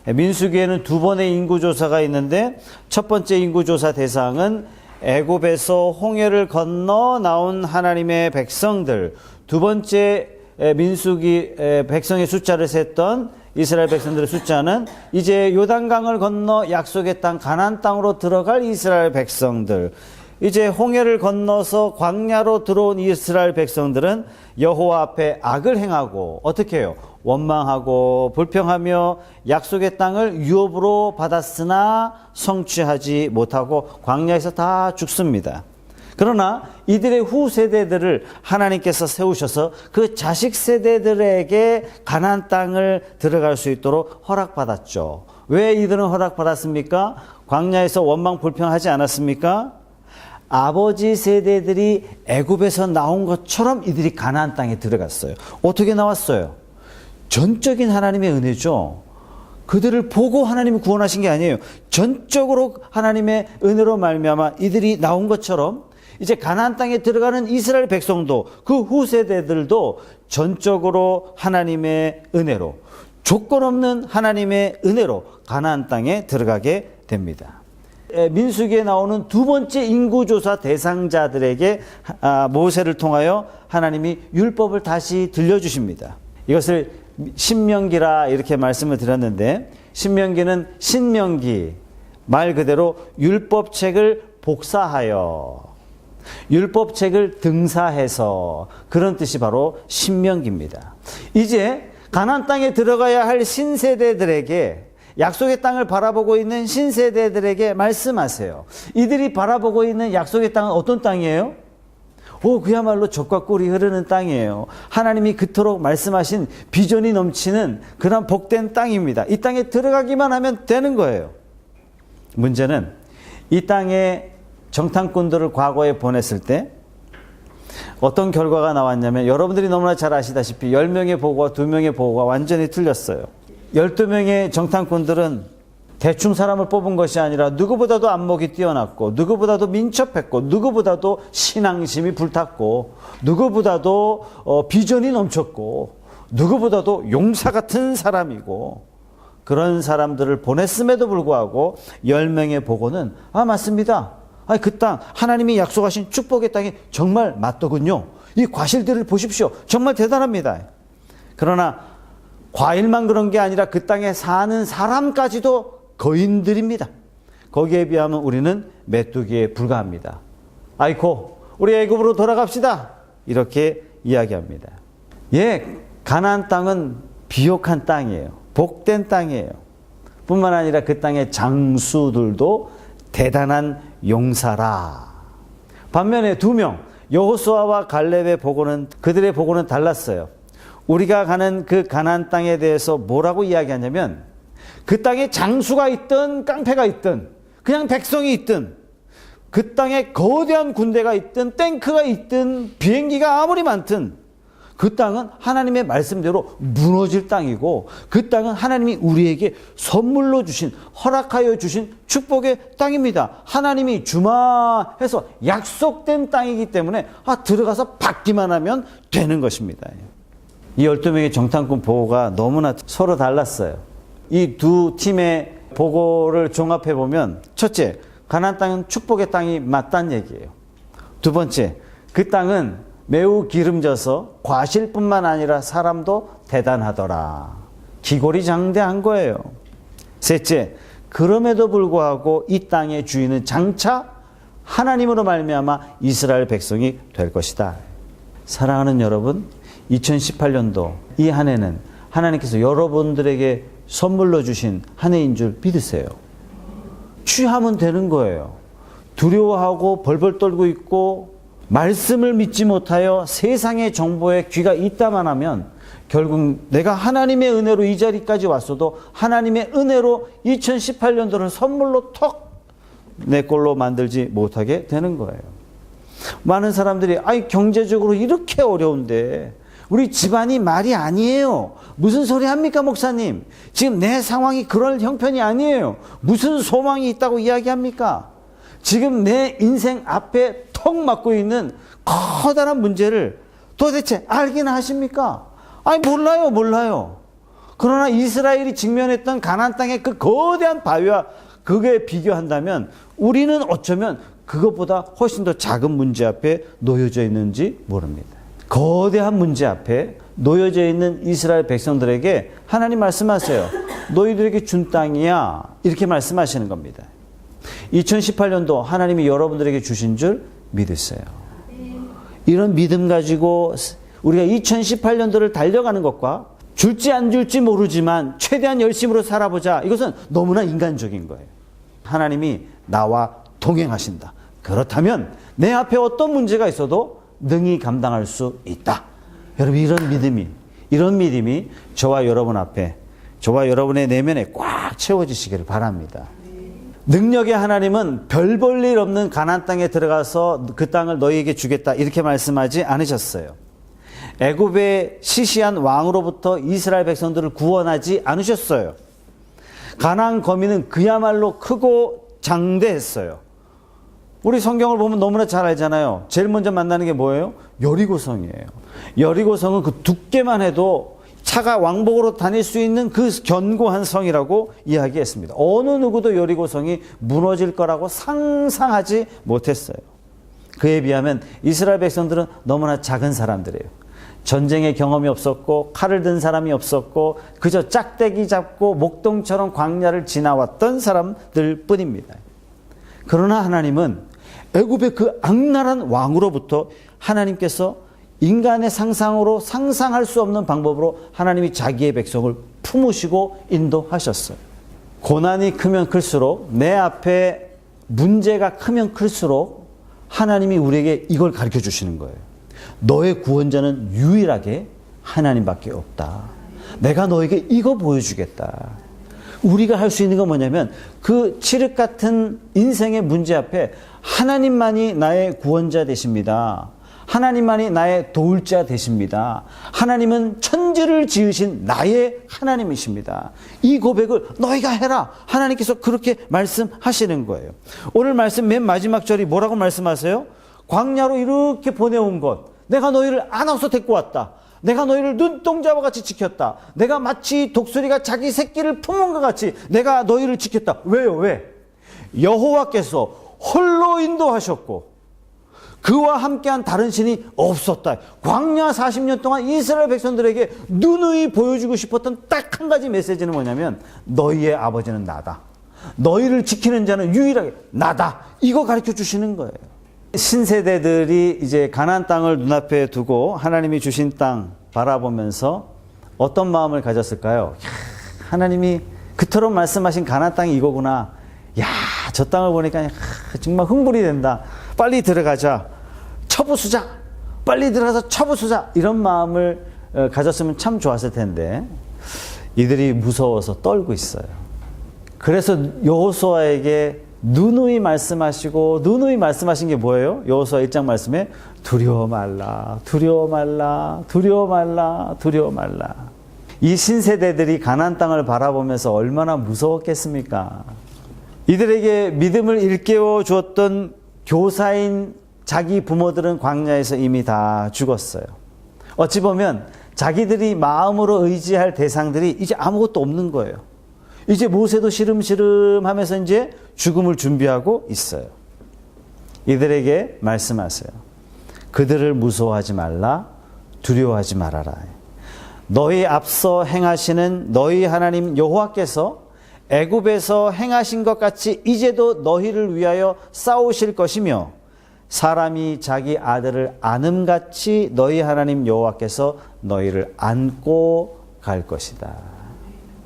민수기에는 두 번의 인구조사가 있는데 첫 번째 인구조사 대상은 애굽에서 홍해를 건너 나온 하나님의 백성들, 두 번째 민수기 백성의 숫자를 셌던 이스라엘 백성들의 숫자는 이제 요단강을 건너 약속의 땅 가나안 땅으로 들어갈 이스라엘 백성들, 이제 홍해를 건너서 광야로 들어온 이스라엘 백성들은 여호와 앞에 악을 행하고 어떻게 해요? 원망하고 불평하며 약속의 땅을 유업으로 받았으나 성취하지 못하고 광야에서 다 죽습니다. 그러나 이들의 후세대들을 하나님께서 세우셔서 그 자식 세대들에게 가나안 땅을 들어갈 수 있도록 허락받았죠. 왜 이들은 허락받았습니까? 광야에서 원망 불평하지 않았습니까? 아버지 세대들이 애굽에서 나온 것처럼 이들이 가나안 땅에 들어갔어요. 어떻게 나왔어요? 전적인 하나님의 은혜죠. 그들을 보고 하나님이 구원하신 게 아니에요. 전적으로 하나님의 은혜로 말미암아 이들이 나온 것처럼 이제 가나안 땅에 들어가는 이스라엘 백성도 그 후세대들도 전적으로 하나님의 은혜로, 조건 없는 하나님의 은혜로 가나안 땅에 들어가게 됩니다. 민수기에 나오는 두 번째 인구조사 대상자들에게 모세를 통하여 하나님이 율법을 다시 들려주십니다. 이것을 신명기라 이렇게 말씀을 드렸는데, 신명기는 신명기, 말 그대로 율법책을 복사하여, 율법책을 등사해서, 그런 뜻이 바로 신명기입니다. 이제 가나안 땅에 들어가야 할 신세대들에게, 약속의 땅을 바라보고 있는 신세대들에게 말씀하세요. 이들이 바라보고 있는 약속의 땅은 어떤 땅이에요? 그야말로 젖과 꿀이 흐르는 땅이에요. 하나님이 그토록 말씀하신 비전이 넘치는 그런 복된 땅입니다. 이 땅에 들어가기만 하면 되는 거예요. 문제는 이 땅에 정탐꾼들을 과거에 보냈을 때 어떤 결과가 나왔냐면, 여러분들이 너무나 잘 아시다시피 10명의 보고와 2명의 보고가 완전히 틀렸어요. 12명의 정탐꾼들은 대충 사람을 뽑은 것이 아니라 누구보다도 안목이 뛰어났고, 누구보다도 민첩했고, 누구보다도 신앙심이 불탔고, 누구보다도 비전이 넘쳤고, 누구보다도 용사 같은 사람이고, 그런 사람들을 보냈음에도 불구하고 10명의 보고는 맞습니다. 그 땅, 하나님이 약속하신 축복의 땅이 정말 맞더군요. 이 과실들을 보십시오. 정말 대단합니다. 그러나 과일만 그런 게 아니라 그 땅에 사는 사람까지도 거인들입니다. 거기에 비하면 우리는 메뚜기에 불과합니다. 아이고, 우리 애굽으로 돌아갑시다. 이렇게 이야기합니다. 가나안 땅은 비옥한 땅이에요. 복된 땅이에요. 뿐만 아니라 그 땅의 장수들도 대단한 용사라. 반면에 2명, 여호수아와 갈렙의 보고는, 그들의 보고는 달랐어요. 우리가 가는 그 가나안 땅에 대해서 뭐라고 이야기하냐면, 그 땅에 장수가 있든 깡패가 있든 그냥 백성이 있든, 그 땅에 거대한 군대가 있든 탱크가 있든 비행기가 아무리 많든, 그 땅은 하나님의 말씀대로 무너질 땅이고, 그 땅은 하나님이 우리에게 선물로 주신, 허락하여 주신 축복의 땅입니다. 하나님이 주마 해서 약속된 땅이기 때문에 들어가서 받기만 하면 되는 것입니다. 이 12명의 정탐꾼 보고가 너무나 서로 달랐어요. 이 두 팀의 보고를 종합해 보면, 첫째, 가나안 땅은 축복의 땅이 맞다는 얘기예요. 두 번째, 그 땅은 매우 기름져서 과실뿐만 아니라 사람도 대단하더라. 기골이 장대한 거예요. 셋째, 그럼에도 불구하고 이 땅의 주인은 장차 하나님으로 말미암아 이스라엘 백성이 될 것이다. 사랑하는 여러분, 2018년도 이 한 해는 하나님께서 여러분들에게 선물로 주신 한 해인 줄 믿으세요. 취하면 되는 거예요. 두려워하고 벌벌 떨고 있고 말씀을 믿지 못하여 세상의 정보에 귀가 있다만 하면 결국 내가 하나님의 은혜로 이 자리까지 왔어도 하나님의 은혜로 2018년도를 선물로 턱 내 걸로 만들지 못하게 되는 거예요. 많은 사람들이 경제적으로 이렇게 어려운데 우리 집안이 말이 아니에요. 무슨 소리 합니까, 목사님? 지금 내 상황이 그럴 형편이 아니에요. 무슨 소망이 있다고 이야기합니까? 지금 내 인생 앞에 턱 막고 있는 커다란 문제를 도대체 알기나 하십니까? 몰라요. 그러나 이스라엘이 직면했던 가나안 땅의 그 거대한 바위와 그게 비교한다면 우리는 어쩌면 그것보다 훨씬 더 작은 문제 앞에 놓여져 있는지 모릅니다. 거대한 문제 앞에 놓여져 있는 이스라엘 백성들에게 하나님 말씀하세요. 너희들에게 준 땅이야. 이렇게 말씀하시는 겁니다. 2018년도 하나님이 여러분들에게 주신 줄 믿으세요. 이런 믿음 가지고 우리가 2018년도를 달려가는 것과 줄지 안 줄지 모르지만 최대한 열심으로 살아보자. 이것은 너무나 인간적인 거예요. 하나님이 나와 동행하신다. 그렇다면 내 앞에 어떤 문제가 있어도 능히 감당할 수 있다. 여러분 이런 믿음이 저와 여러분 앞에 저와 여러분의 내면에 꽉 채워지시기를 바랍니다. 능력의 하나님은 별 볼 일 없는 가나안 땅에 들어가서 그 땅을 너희에게 주겠다 이렇게 말씀하지 않으셨어요. 애굽의 시시한 왕으로부터 이스라엘 백성들을 구원하지 않으셨어요. 가나안 거민은 그야말로 크고 장대했어요. 우리 성경을 보면 너무나 잘 알잖아요. 제일 먼저 만나는 게 뭐예요? 여리고성이에요. 여리고성은 그 두께만 해도 차가 왕복으로 다닐 수 있는 그 견고한 성이라고 이야기했습니다. 어느 누구도 여리고성이 무너질 거라고 상상하지 못했어요. 그에 비하면 이스라엘 백성들은 너무나 작은 사람들이에요. 전쟁의 경험이 없었고 칼을 든 사람이 없었고 그저 짝대기 잡고 목동처럼 광야를 지나왔던 사람들 뿐입니다. 그러나 하나님은 애굽의 그 악랄한 왕으로부터 하나님께서 인간의 상상으로 상상할 수 없는 방법으로 하나님이 자기의 백성을 품으시고 인도하셨어요. 고난이 크면 클수록 내 앞에 문제가 크면 클수록 하나님이 우리에게 이걸 가르쳐 주시는 거예요. 너의 구원자는 유일하게 하나님밖에 없다. 내가 너에게 이거 보여주겠다. 우리가 할 수 있는 건 뭐냐면 그 칠흑 같은 인생의 문제 앞에 하나님만이 나의 구원자 되십니다. 하나님만이 나의 도울 자 되십니다. 하나님은 천지를 지으신 나의 하나님이십니다. 이 고백을 너희가 해라. 하나님께서 그렇게 말씀하시는 거예요. 오늘 말씀 맨 마지막 절이 뭐라고 말씀하세요? 광야로 이렇게 보내온 것. 내가 너희를 안아서 데리고 왔다. 내가 너희를 눈동자와 같이 지켰다. 내가 마치 독수리가 자기 새끼를 품은 것 같이 내가 너희를 지켰다. 왜요? 왜? 여호와께서 홀로 인도하셨고 그와 함께한 다른 신이 없었다. 광야 40년 동안 이스라엘 백성들에게 누누이 보여주고 싶었던 딱 한 가지 메시지는 뭐냐면 너희의 아버지는 나다. 너희를 지키는 자는 유일하게 나다. 이거 가르쳐 주시는 거예요. 신세대들이 이제 가나안 땅을 눈앞에 두고 하나님이 주신 땅 바라보면서 어떤 마음을 가졌을까요? 하나님이 그토록 말씀하신 가나안 땅이 이거구나. 야, 저 땅을 보니까 정말 흥분이 된다. 빨리 들어가자. 쳐부수자. 빨리 들어가서 쳐부수자. 이런 마음을 가졌으면 참 좋았을 텐데 이들이 무서워서 떨고 있어요. 그래서 여호수아에게 누누이 말씀하시고 누누이 말씀하신 게 뭐예요? 여호수아 1장 말씀에 두려워 말라, 두려워 말라, 두려워 말라, 두려워 말라. 이 신세대들이 가나안 땅을 바라보면서 얼마나 무서웠겠습니까? 이들에게 믿음을 일깨워 주었던 교사인 자기 부모들은 광야에서 이미 다 죽었어요. 어찌 보면 자기들이 마음으로 의지할 대상들이 이제 아무것도 없는 거예요. 이제 모세도 시름시름 하면서 이제 죽음을 준비하고 있어요. 이들에게 말씀하세요. 그들을 무서워하지 말라, 두려워하지 말아라. 너희 앞서 행하시는 너희 하나님 여호와께서 애굽에서 행하신 것 같이 이제도 너희를 위하여 싸우실 것이며 사람이 자기 아들을 안음같이 너희 하나님 여호와께서 너희를 안고 갈 것이다.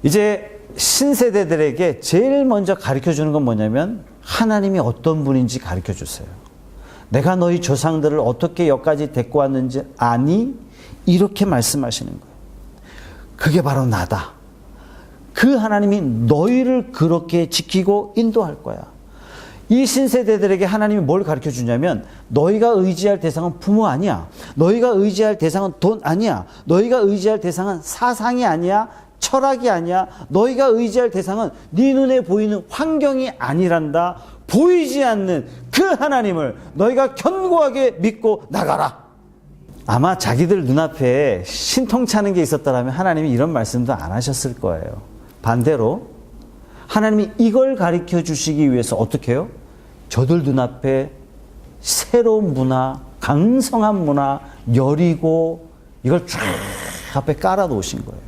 이제 신세대들에게 제일 먼저 가르쳐주는 건 뭐냐면 하나님이 어떤 분인지 가르쳐주세요. 내가 너희 조상들을 어떻게 여기까지 데리고 왔는지 아니? 이렇게 말씀하시는 거예요. 그게 바로 나다. 그 하나님이 너희를 그렇게 지키고 인도할 거야. 이 신세대들에게 하나님이 뭘 가르쳐주냐면 너희가 의지할 대상은 부모 아니야. 너희가 의지할 대상은 돈 아니야. 너희가 의지할 대상은 사상이 아니야. 철학이 아니야. 너희가 의지할 대상은 네 눈에 보이는 환경이 아니란다. 보이지 않는 그 하나님을 너희가 견고하게 믿고 나가라. 아마 자기들 눈앞에 신통찮은 게 있었더라면 하나님이 이런 말씀도 안 하셨을 거예요. 반대로 하나님이 이걸 가르쳐 주시기 위해서 어떻게 해요? 저들 눈앞에 새로운 문화, 강성한 문화, 여리고 이걸 쫙 앞에 깔아 놓으신 거예요.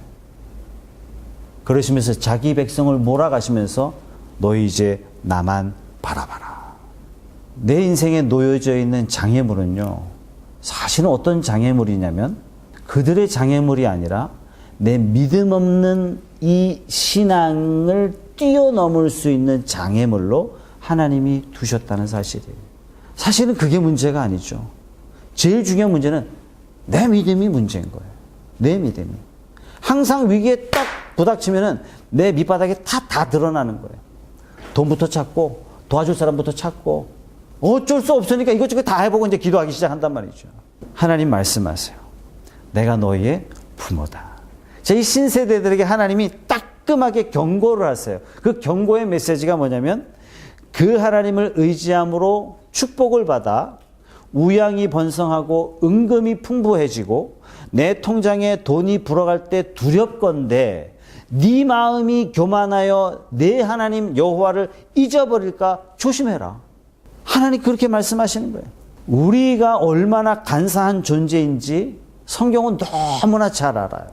그러시면서 자기 백성을 몰아가시면서 너희 이제 나만 바라봐라. 내 인생에 놓여져 있는 장애물은요, 사실은 어떤 장애물이냐면 그들의 장애물이 아니라 내 믿음 없는 이 신앙을 뛰어넘을 수 있는 장애물로 하나님이 두셨다는 사실이에요. 사실은 그게 문제가 아니죠. 제일 중요한 문제는 내 믿음이 문제인 거예요. 내 믿음이. 항상 위기에 딱 부닥치면은 내 밑바닥에 다 드러나는 거예요. 돈부터 찾고, 도와줄 사람부터 찾고, 어쩔 수 없으니까 이것저것 다 해보고 이제 기도하기 시작한단 말이죠. 하나님 말씀하세요. 내가 너희의 부모다. 자, 이 신세대들에게 하나님이 따끔하게 경고를 하세요. 그 경고의 메시지가 뭐냐면 그 하나님을 의지함으로 축복을 받아 우양이 번성하고 은금이 풍부해지고 내 통장에 돈이 불어갈 때 두렵건대 네 마음이 교만하여 내 하나님 여호와를 잊어버릴까 조심해라. 하나님 그렇게 말씀하시는 거예요. 우리가 얼마나 간사한 존재인지 성경은 너무나 잘 알아요.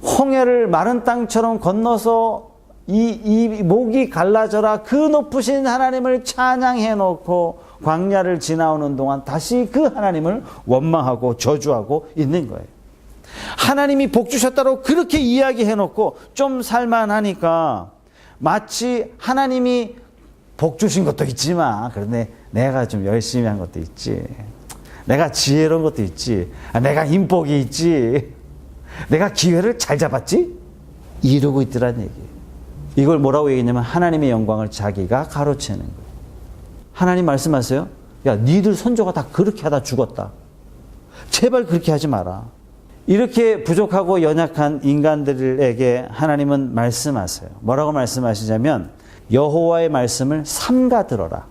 홍해를 마른 땅처럼 건너서 이 목이 갈라져라 그 높으신 하나님을 찬양해 놓고 광야를 지나오는 동안 다시 그 하나님을 원망하고 저주하고 있는 거예요. 하나님이 복 주셨다고 그렇게 이야기해 놓고 좀 살만하니까 마치 하나님이 복 주신 것도 있지만 그런데 내가 좀 열심히 한 것도 있지, 내가 지혜로운 것도 있지, 내가 인복이 있지, 내가 기회를 잘 잡았지, 이러고 있더란 얘기예요. 이걸 뭐라고 얘기했냐면 하나님의 영광을 자기가 가로채는 거예요. 하나님 말씀하세요. 야, 니들 선조가 다 그렇게 하다 죽었다. 제발 그렇게 하지 마라. 이렇게 부족하고 연약한 인간들에게 하나님은 말씀하세요. 뭐라고 말씀하시냐면 여호와의 말씀을 삼가 들어라.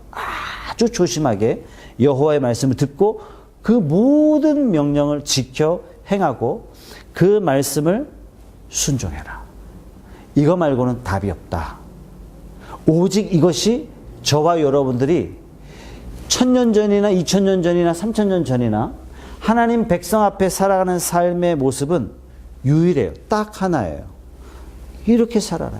아주 조심하게 여호와의 말씀을 듣고 그 모든 명령을 지켜 행하고 그 말씀을 순종해라. 이거 말고는 답이 없다. 오직 이것이 저와 여러분들이 1000년 전이나 2000년 전이나 3000년 전이나 하나님 백성 앞에 살아가는 삶의 모습은 유일해요. 딱 하나예요. 이렇게 살아라.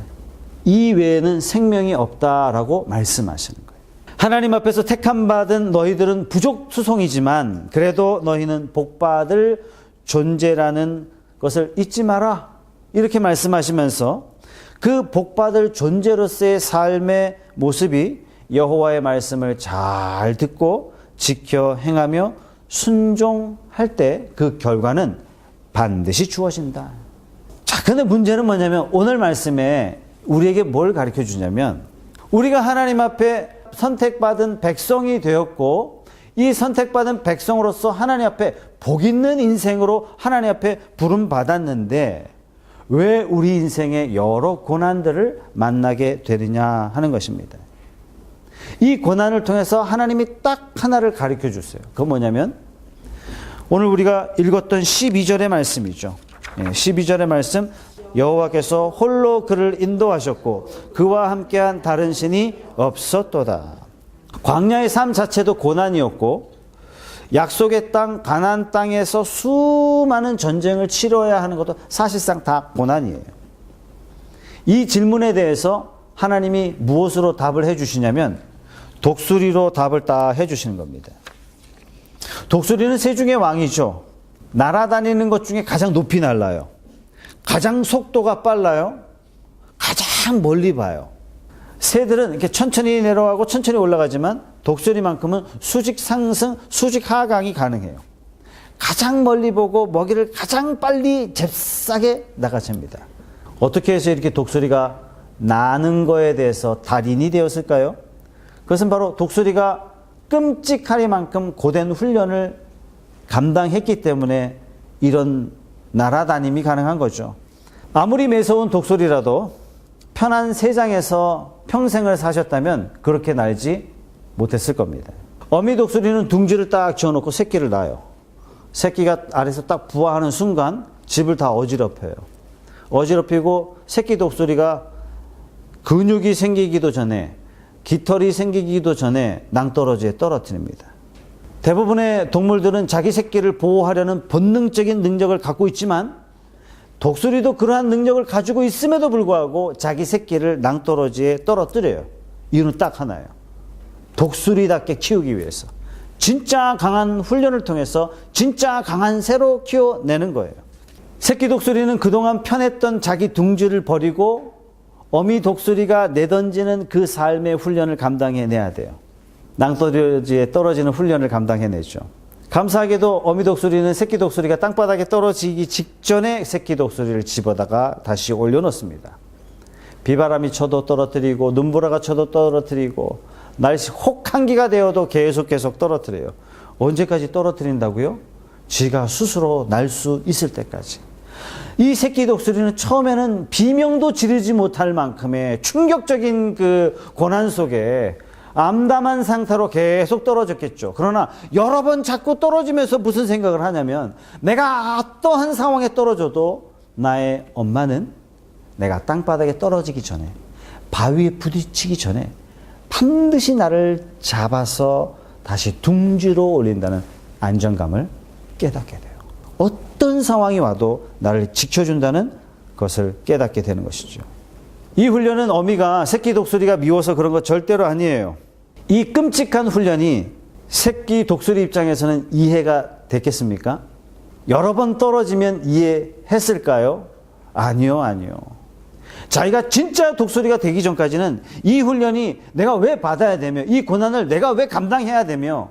이 외에는 생명이 없다라고 말씀하시는 거예요. 하나님 앞에서 택함받은 너희들은 부족수송이지만 그래도 너희는 복받을 존재라는 것을 잊지 마라. 이렇게 말씀하시면서 그 복받을 존재로서의 삶의 모습이 여호와의 말씀을 잘 듣고 지켜 행하며 순종할 때 그 결과는 반드시 주어진다. 자, 근데 문제는 뭐냐면 오늘 말씀에 우리에게 뭘 가르쳐 주냐면 우리가 하나님 앞에 선택받은 백성이 되었고 이 선택받은 백성으로서 하나님 앞에 복 있는 인생으로 하나님 앞에 부름 받았는데 왜 우리 인생에 여러 고난들을 만나게 되느냐 하는 것입니다. 이 고난을 통해서 하나님이 딱 하나를 가르쳐 주세요. 그건 뭐냐면 오늘 우리가 읽었던 12절의 말씀이죠. 12절의 말씀, 여호와께서 홀로 그를 인도하셨고 그와 함께한 다른 신이 없었도다. 광야의 삶 자체도 고난이었고 약속의 땅 가나안 땅에서 수많은 전쟁을 치러야 하는 것도 사실상 다 고난이에요. 이 질문에 대해서 하나님이 무엇으로 답을 해주시냐면 독수리로 답을 다 해주시는 겁니다. 독수리는 새 중의 왕이죠. 날아다니는 것 중에 가장 높이 날아요. 가장 속도가 빨라요. 가장 멀리 봐요. 새들은 이렇게 천천히 내려가고 천천히 올라가지만 독수리만큼은 수직 상승, 수직 하강이 가능해요. 가장 멀리 보고 먹이를 가장 빨리 잽싸게 나가집니다. 어떻게 해서 이렇게 독수리가 나는 거에 대해서 달인이 되었을까요? 그것은 바로 독수리가 끔찍하리만큼 고된 훈련을 감당했기 때문에 이런 날아다님이 가능한 거죠. 아무리 매서운 독수리라도 편한 새장에서 평생을 사셨다면 그렇게 날지 못했을 겁니다. 어미 독수리는 둥지를 딱 지어놓고 새끼를 낳아요. 새끼가 아래에서 딱 부화하는 순간 집을 다 어지럽혀요. 어지럽히고 새끼 독수리가 근육이 생기기도 전에, 깃털이 생기기도 전에 낭떠러지에 떨어뜨립니다. 대부분의 동물들은 자기 새끼를 보호하려는 본능적인 능력을 갖고 있지만 독수리도 그러한 능력을 가지고 있음에도 불구하고 자기 새끼를 낭떠러지에 떨어뜨려요. 이유는 딱 하나예요. 독수리답게 키우기 위해서. 진짜 강한 훈련을 통해서 진짜 강한 새로 키워내는 거예요. 새끼 독수리는 그동안 편했던 자기 둥지를 버리고 어미 독수리가 내던지는 그 삶의 훈련을 감당해내야 돼요. 낭떠러지에 떨어지는 훈련을 감당해내죠. 감사하게도 어미 독수리는 새끼 독수리가 땅바닥에 떨어지기 직전에 새끼 독수리를 집어다가 다시 올려놓습니다. 비바람이 쳐도 떨어뜨리고 눈보라가 쳐도 떨어뜨리고 날씨 혹한기가 되어도 계속 떨어뜨려요. 언제까지 떨어뜨린다고요? 쥐가 스스로 날 수 있을 때까지. 이 새끼 독수리는 처음에는 비명도 지르지 못할 만큼의 충격적인 그 고난 속에 암담한 상태로 계속 떨어졌겠죠. 그러나 여러 번 자꾸 떨어지면서 무슨 생각을 하냐면 내가 어떠한 상황에 떨어져도 나의 엄마는 내가 땅바닥에 떨어지기 전에 바위에 부딪히기 전에 반드시 나를 잡아서 다시 둥지로 올린다는 안정감을 깨닫게 돼요. 어떤 상황이 와도 나를 지켜준다는 것을 깨닫게 되는 것이죠. 이 훈련은 어미가 새끼 독수리가 미워서 그런 거 절대로 아니에요. 이 끔찍한 훈련이 새끼 독수리 입장에서는 이해가 됐겠습니까? 여러 번 떨어지면 이해했을까요? 아니요. 자기가 진짜 독수리가 되기 전까지는 이 훈련이 내가 왜 받아야 되며 이 고난을 내가 왜 감당해야 되며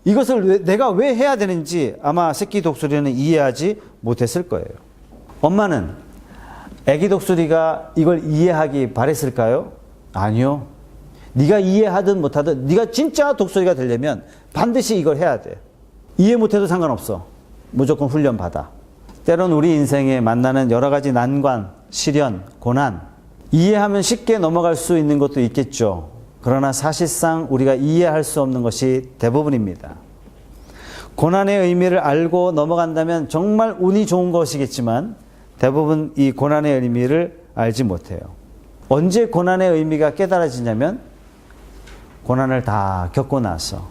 이것을 내가 왜 해야 되는지 아마 새끼 독수리는 이해하지 못했을 거예요. 엄마는 애기 독수리가 이걸 이해하기 바랬을까요? 아니요. 네가 이해하든 못하든 네가 진짜 독수리가 되려면 반드시 이걸 해야 돼. 이해 못해도 상관없어. 무조건 훈련 받아. 때론 우리 인생에 만나는 여러 가지 난관, 시련, 고난, 이해하면 쉽게 넘어갈 수 있는 것도 있겠죠. 그러나 사실상 우리가 이해할 수 없는 것이 대부분입니다. 고난의 의미를 알고 넘어간다면 정말 운이 좋은 것이겠지만 대부분 이 고난의 의미를 알지 못해요. 언제 고난의 의미가 깨달아지냐면 고난을 다 겪고 나서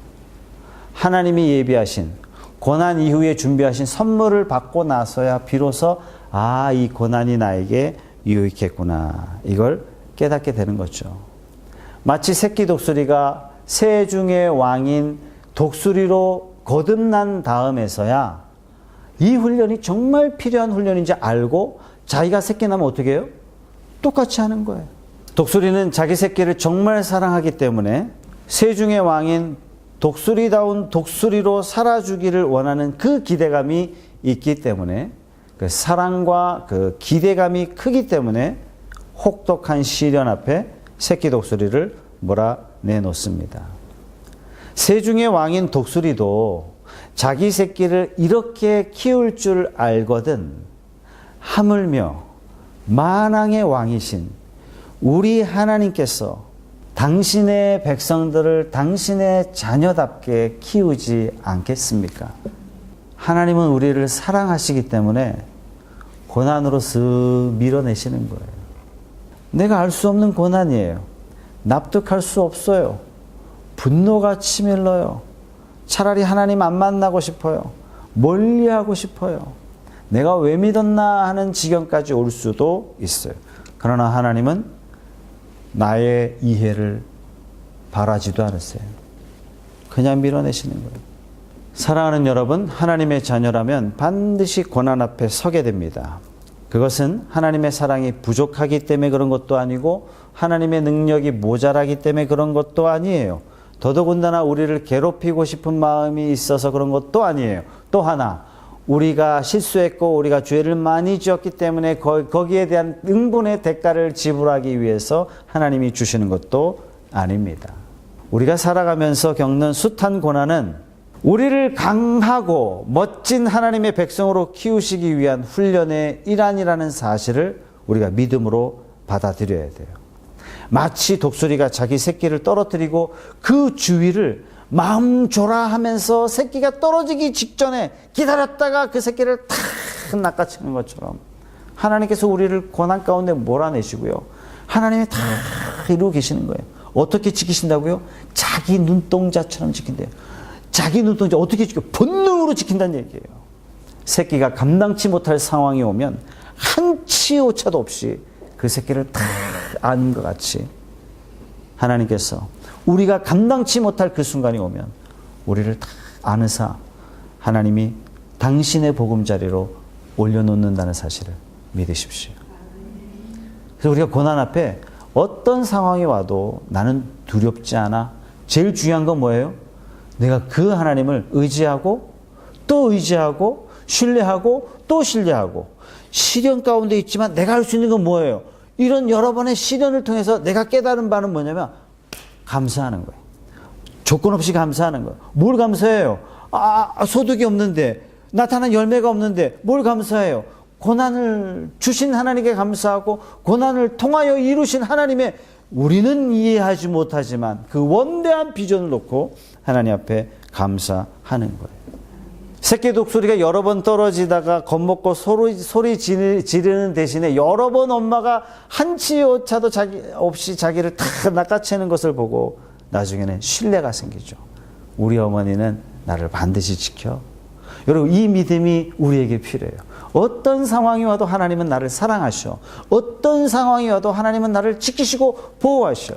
하나님이 예비하신 고난 이후에 준비하신 선물을 받고 나서야 비로소 이 고난이 나에게 유익했구나. 이걸 깨닫게 되는 거죠. 마치 새끼 독수리가 새 중의 왕인 독수리로 거듭난 다음에서야 이 훈련이 정말 필요한 훈련인지 알고 자기가 새끼 나면 어떻게 해요? 똑같이 하는 거예요. 독수리는 자기 새끼를 정말 사랑하기 때문에 새 중의 왕인 독수리다운 독수리로 살아주기를 원하는 그 기대감이 있기 때문에 그 사랑과 그 기대감이 크기 때문에 혹독한 시련 앞에 새끼 독수리를 몰아내놓습니다. 새 중의 왕인 독수리도 자기 새끼를 이렇게 키울 줄 알거든 하물며 만왕의 왕이신 우리 하나님께서 당신의 백성들을 당신의 자녀답게 키우지 않겠습니까? 하나님은 우리를 사랑하시기 때문에 고난으로 쓱 밀어내시는 거예요. 내가 알 수 없는 고난이에요. 납득할 수 없어요. 분노가 치밀러요. 차라리 하나님 안 만나고 싶어요. 멀리하고 싶어요. 내가 왜 믿었나 하는 지경까지 올 수도 있어요. 그러나 하나님은 나의 이해를 바라지도 않으세요. 그냥 밀어내시는 거예요. 사랑하는 여러분, 하나님의 자녀라면 반드시 고난 앞에 서게 됩니다. 그것은 하나님의 사랑이 부족하기 때문에 그런 것도 아니고 하나님의 능력이 모자라기 때문에 그런 것도 아니에요. 더더군다나 우리를 괴롭히고 싶은 마음이 있어서 그런 것도 아니에요. 또 하나, 우리가 실수했고 우리가 죄를 많이 지었기 때문에 거기에 대한 응분의 대가를 지불하기 위해서 하나님이 주시는 것도 아닙니다. 우리가 살아가면서 겪는 숱한 고난은 우리를 강하고 멋진 하나님의 백성으로 키우시기 위한 훈련의 일환이라는 사실을 우리가 믿음으로 받아들여야 돼요. 마치 독수리가 자기 새끼를 떨어뜨리고 그 주위를 마음 졸아하면서 새끼가 떨어지기 직전에 기다렸다가 그 새끼를 탁 낚아채는 것처럼 하나님께서 우리를 고난 가운데 몰아내시고요. 하나님이 다 이루고 계시는 거예요. 어떻게 지키신다고요? 자기 눈동자처럼 지킨대요. 자기 눈동자 어떻게 지켜? 본능으로 지킨다는 얘기예요. 새끼가 감당치 못할 상황이 오면 한치 오차도 없이 그 새끼를 다 아는 것 같이 하나님께서 우리가 감당치 못할 그 순간이 오면 우리를 다 안으사 하나님이 당신의 보금자리로 올려놓는다는 사실을 믿으십시오. 그래서 우리가 고난 앞에 어떤 상황이 와도 나는 두렵지 않아. 제일 중요한 건 뭐예요? 내가 그 하나님을 의지하고 또 의지하고 신뢰하고 또 신뢰하고 시련 가운데 있지만 내가 할 수 있는 건 뭐예요? 이런 여러 번의 시련을 통해서 내가 깨달은 바는 뭐냐면 감사하는 거예요. 조건 없이 감사하는 거예요. 뭘 감사해요? 소득이 없는데 나타난 열매가 없는데 뭘 감사해요? 고난을 주신 하나님께 감사하고 고난을 통하여 이루신 하나님의 우리는 이해하지 못하지만 그 원대한 비전을 놓고 하나님 앞에 감사하는 거예요. 새끼 독수리가 여러 번 떨어지다가 겁먹고 소리 지르는 대신에 여러 번 엄마가 한치 오차도 없이 자기를 다 낚아채는 것을 보고 나중에는 신뢰가 생기죠. 우리 어머니는 나를 반드시 지켜. 여러분, 이 믿음이 우리에게 필요해요. 어떤 상황이 와도 하나님은 나를 사랑하셔. 어떤 상황이 와도 하나님은 나를 지키시고 보호하셔.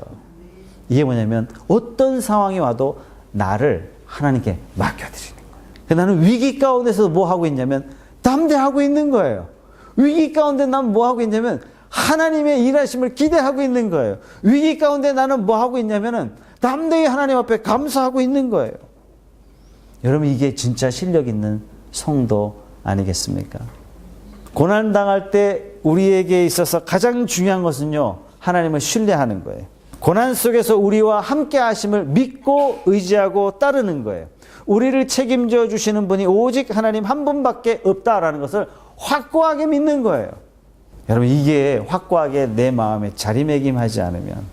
이게 뭐냐면 어떤 상황이 와도 나를 하나님께 맡겨드리는 거예요. 나는 위기 가운데서 뭐 하고 있냐면 담대하고 있는 거예요. 위기 가운데 난 뭐 하고 있냐면 하나님의 일하심을 기대하고 있는 거예요. 위기 가운데 나는 뭐 하고 있냐면은 담대히 하나님 앞에 감사하고 있는 거예요. 여러분, 이게 진짜 실력 있는 성도 아니겠습니까? 고난당할 때 우리에게 있어서 가장 중요한 것은요, 하나님을 신뢰하는 거예요. 고난 속에서 우리와 함께 하심을 믿고 의지하고 따르는 거예요. 우리를 책임져 주시는 분이 오직 하나님 한 분밖에 없다라는 것을 확고하게 믿는 거예요. 여러분, 이게 확고하게 내 마음에 자리매김하지 않으면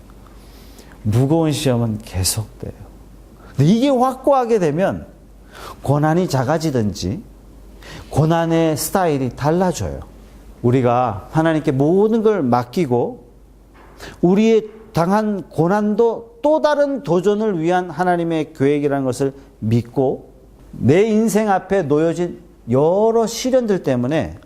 무거운 시험은 계속돼요. 근데 이게 확고하게 되면 고난이 작아지든지 고난의 스타일이 달라져요. 우리가 하나님께 모든 걸 맡기고 우리의 당한 고난도 또 다른 도전을 위한 하나님의 계획이라는 것을 믿고 내 인생 앞에 놓여진 여러 시련들 때문에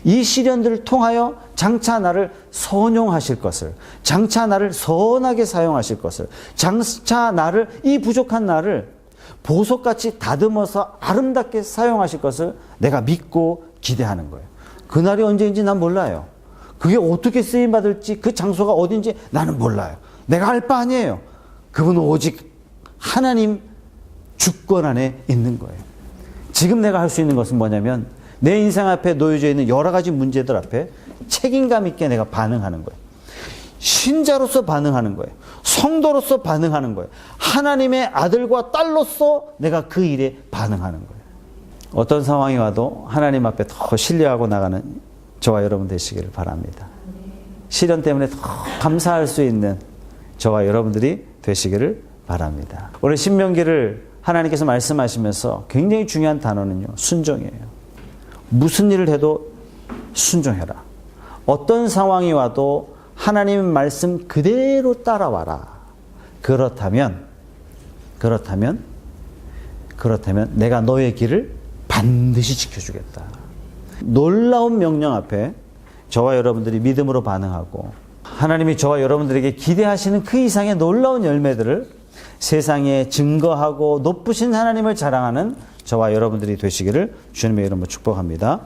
이 시련들을 통하여 장차 나를 선용하실 것을, 장차 나를 선하게 사용하실 것을, 장차 나를, 이 부족한 나를 보석같이 다듬어서 아름답게 사용하실 것을 내가 믿고 기대하는 거예요. 그날이 언제인지 난 몰라요. 그게 어떻게 쓰임받을지, 그 장소가 어딘지 나는 몰라요. 내가 알 바 아니에요. 그분은 오직 하나님 주권 안에 있는 거예요. 지금 내가 할 수 있는 것은 뭐냐면 내 인생 앞에 놓여져 있는 여러 가지 문제들 앞에 책임감 있게 내가 반응하는 거예요. 신자로서 반응하는 거예요. 성도로서 반응하는 거예요. 하나님의 아들과 딸로서 내가 그 일에 반응하는 거예요. 어떤 상황이 와도 하나님 앞에 더 신뢰하고 나가는 저와 여러분 되시기를 바랍니다. 시련 때문에 더 감사할 수 있는 저와 여러분들이 되시기를 바랍니다. 오늘 신명기를 하나님께서 말씀하시면서 굉장히 중요한 단어는요, 순종이에요. 무슨 일을 해도 순종해라. 어떤 상황이 와도 하나님 말씀 그대로 따라와라. 그렇다면 내가 너의 길을 반드시 지켜주겠다. 놀라운 명령 앞에 저와 여러분들이 믿음으로 반응하고 하나님이 저와 여러분들에게 기대하시는 그 이상의 놀라운 열매들을 세상에 증거하고 높으신 하나님을 자랑하는 저와 여러분들이 되시기를 주님의 이름으로 축복합니다.